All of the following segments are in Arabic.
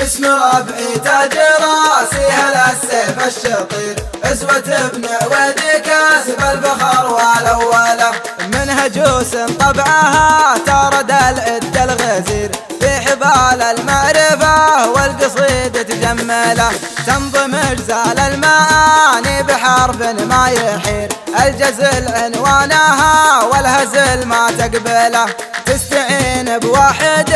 باسم ربعي تاج راسي هلا السيف الشطير، عزوة ابن عويد كاسب الفخر والأولى. منهجوس طبعها تارد العد الغزير، في حبال المعرفة والقصيد تجمله، تنظم اجزال المعاني بحرف ما يحير، الجزل عنوانها والهزل ما تقبله، تستعين بواحد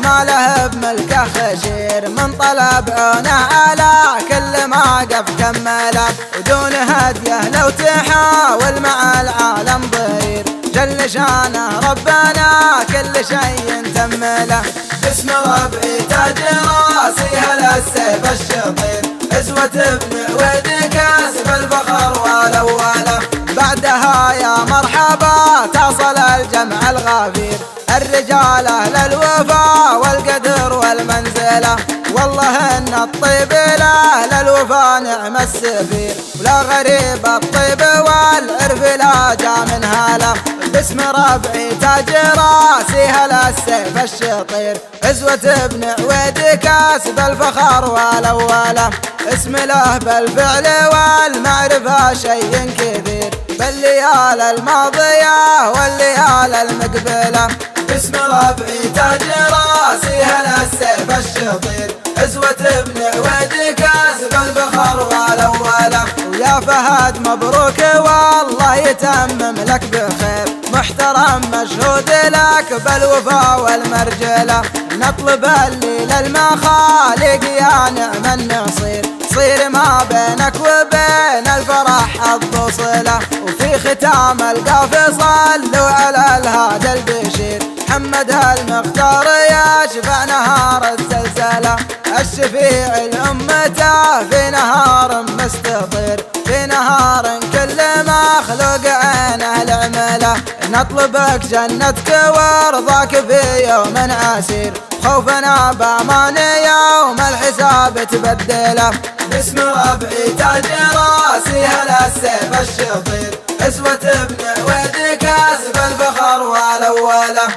ما له بملكه خشير، من طلب عونه على كل ما قف كمله، ودون هديه لو تحاول مع العالم ضرير، جل شانه ربنا كل شيء تمله. باسم ربعي تاج راسي هلا السيف الشطير، عزوة ابن عويد كاسب الفخر والأولى. بعدها يا مرحبا تصل الجمع الغفير، الرجال أهل الوفا والقدر والمنزلة، والله إن الطيب لأهل الوفا نعم السفير، ولا غريب الطيب والعرف لا جا من هاله. باسم ربعي تاج راسي هلا السيف الشطير، عزوة ابن عويد كاسب الفخر والأولى. اسم له بالفعل والمعرفة شيء كثير، بالليال الماضية والليال المقبلة. باسم ربعي تاج راسي هلا السيف الشطير، عزوة ابن عويد كاسب الفخر والأولى. ويا فهد مبروك والله يتمم لك بخير، محترم مشهود لك بالوفا والمرجلة، نطلب الليل المخالق يا نعم النصير، صير ما بينك وبين الفرح حظ صلة، وفي ختام القاف صلوا على الهادي البشير، محمد المختار يشفع نهار الزلزلة، الشفيع لأمته في نهار مستطير، في نهار كل مخلوق عينه العمله، نطلبك جنتك ورضاك في يوم عسير، خوفنا بامان يوم الحساب تبدله. باسم ربعي تاج راسي هلا السيف الشطير، عزوة ابن عويد كاسب الفخر والأولى.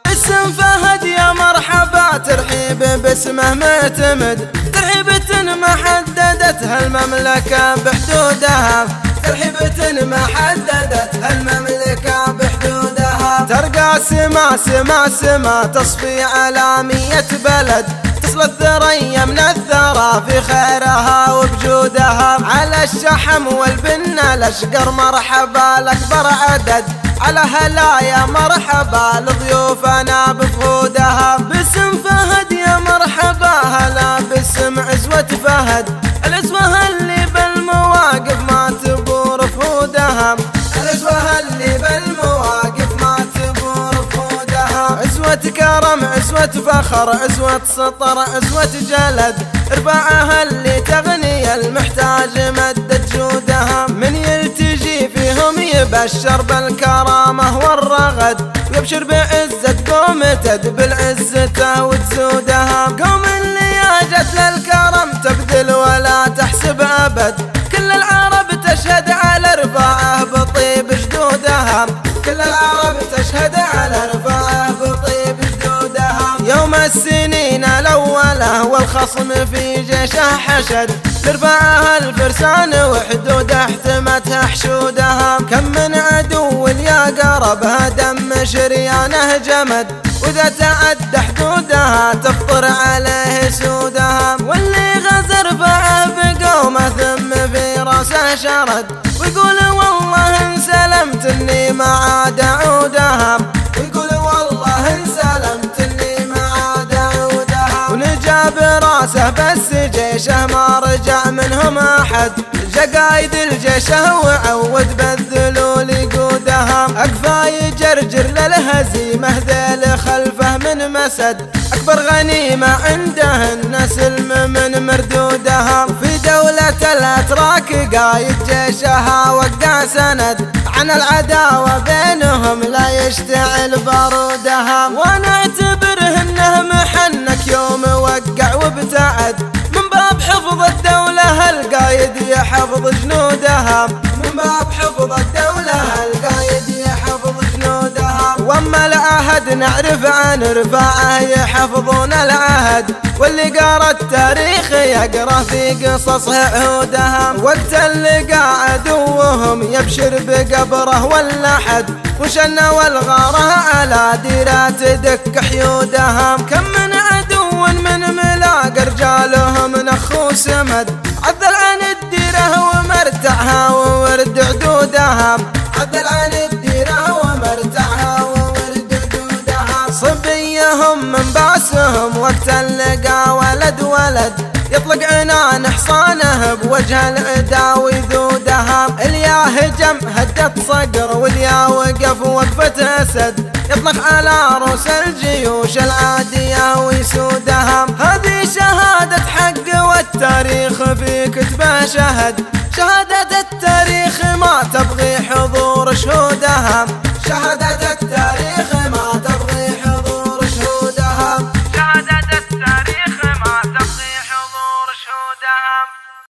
اسم فهد يا مرحبا ترحيب باسمه معتمد، ترحيبة ما حددتها المملكة بحدودها، ترحيبة ما حددتها المملكة بحدودها، ترقى سما سما سما تصفي على 100 بلد، تصل الثريا من الثرى في خيرها وبجودها، على الشحم والبنة الاشقر مرحبا الأكبر عدد، على هلا يا مرحبا لضيوفنا بفهودها. باسم فهد يا مرحبا هلا باسم عزوة فهد، العزوة اللي بالمواقف ما تبور فهودها، العزوة اللي بالمواقف ما تبور فهودها، عزوة كرم عزوة فخر عزوة سطر عزوة جلد، ارفعها اللي تغني المحتاج مدد جودها، من يلتجي فيهم يبشر بالكرامة والرغد، ويبشر بعزة قوم تد بالعزة وتزودها، قوم اللي جت للكرم تبذل ولا تحسب أبد، كل العرب تشهد على رفاعه بطيب جدودها، كل العرب تشهد على رفاعه بطيب جدودها. يوم السنين الأولى والخصم في جيشه حشد، لرفاعها الفرسان وحدوده احتمتها حشودها، كم من عدو يا قربها دم شريانه جمد، وإذا تعدى حدودها تفطر عليه سودها، واللي غزا رفعه بقومه ثم في راسه شرد، ويقول والله ان سلمت اني ما عاد اعودها، ويقول والله ان سلمت اني ما عاد اعودها، ونجا براسه بس جيشه ما رجع منهم احد، جقايد الجيشه وعود بالذلول يقودها، اقفى يجرجر للهزيمه ذيل خلفه من مسد، اكبر غنيمه عنده النسلم من مردودها، في دولة الاتراك قايد جيشها وقع سند، عن العداوه بينهم لا يشتعل بارودها، وانا اعتبره انه محنك يوم وقع وابتعد، من باب حفظ الدولة القايد يحفظ جنودها، من باب حفظ الدولة القايد يحفظ جنودها، واما العهد نعرف عن رفاعه يحفظون العهد، لحد، واللي قرا التاريخ يقرا في قصص عودهم. وقت اللقاء عدوهم يبشر بقبره واللحد، وشن والغاره على ديرة تدك حيودهم. كم من عدو من ملاق رجالهم نخو سمد، عدل عن الديره ومرتعها وورد عدودهم. عدل عن الديره ومرتعها وورد عدودهم. صبيهم من باسهم وقت اللقاء ولد ولد، يطلق عنان حصانه بوجه العدا وذودهم. اليا هجم هدت صقر واليا وقف وقفة اسد، يطلق على رؤوس الجيوش العادية ويسودهم. هذه شهادة حق والتاريخ في كتبه شهد، شهادة التاريخ ما تبغي حضور شهودهم. شهادة التاريخ ما تبغي حضور شهودهم. شهادة التاريخ ما تبغي حضور شهودهم.